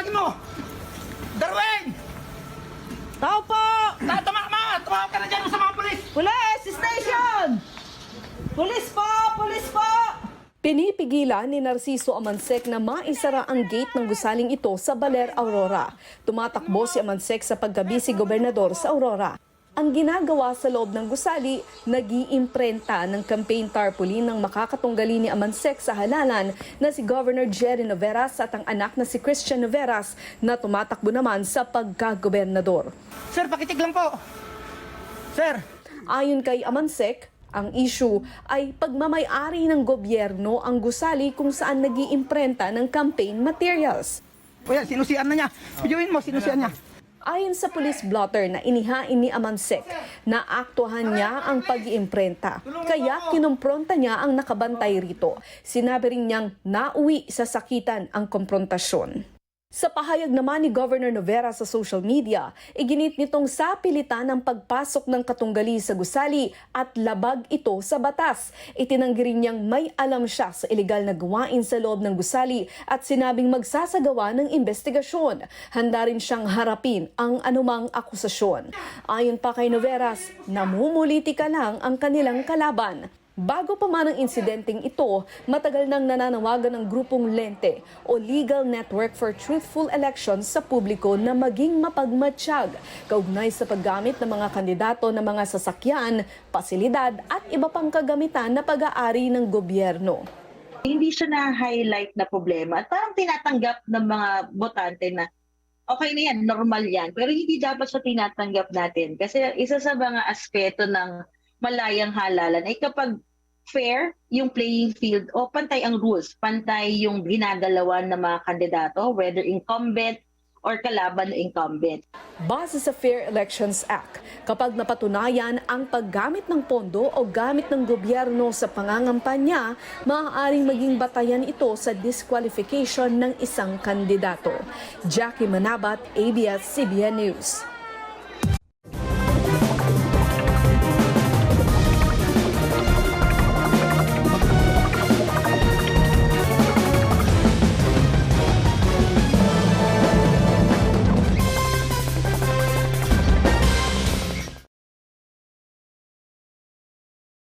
tawagin mo! Darwin! Tao po! Tumawag ka na dyan sa mga polis! Police station! Police po! Police po! Pinipigilan ni Narciso Amansec na maisara ang gate ng gusaling ito sa Baler, Aurora. Tumatakbo si Amansec sa pagkabisi gobernador sa Aurora. Ang ginagawa sa loob ng gusali, nag-iimprenta ng campaign tarpaulin ng makakatunggali ni Amansec sa halalan na si Governor Jerry Noveras at ang anak na si Christian Noveras na tumatakbo naman sa pagkagobernador. Sir, pakitig lang po. Sir, Ayon kay Amansec, ang issue ay pagmamay-ari ng gobyerno ang gusali kung saan nag-iimprenta ng campaign materials. o yan, sinusian na niya. Videoin mo, sinusian niya. Ayon sa police blotter na inihain ni Amansec, naaktuhan niya ang pag-iimprenta. Kaya kinumpronta niya ang nakabantay rito. Sinabi rin niyang nauwi sa sakitan ang komprontasyon. Sa pahayag naman ni Governor Noveras sa social media, iginit nitong sapilitan ang pagpasok ng katunggali sa gusali at labag ito sa batas. Itinanggi rin niyang may alam siya sa ilegal na gawain sa loob ng gusali at sinabing magsasagawa ng investigasyon. Handa rin siyang harapin ang anumang akusasyon. Ayon pa kay Noveras, namumulitika lang ang kanilang kalaban. Bago pa man ang insidenteng ito, matagal nang nananawagan ng grupong Lente o Legal Network for Truthful Elections sa publiko na maging mapagmatsyag kaugnay sa paggamit ng mga kandidato ng mga sasakyan, pasilidad at iba pang kagamitan na pag-aari ng gobyerno. Hindi siya na-highlight na problema at parang tinatanggap ng mga botante na okay na yan, normal yan. Pero hindi dapat siya tinatanggap natin kasi isa sa mga aspeto ng malayang halalan ay kapag fair yung playing field o pantay ang rules, pantay yung ginagalawan ng mga kandidato, whether incumbent or kalaban ng incumbent. Base sa Fair Elections Act, kapag napatunayan ang paggamit ng pondo o gamit ng gobyerno sa pangangampanya, maaaring maging batayan ito sa disqualification ng isang kandidato. Jackie Manabat, ABS-CBN News.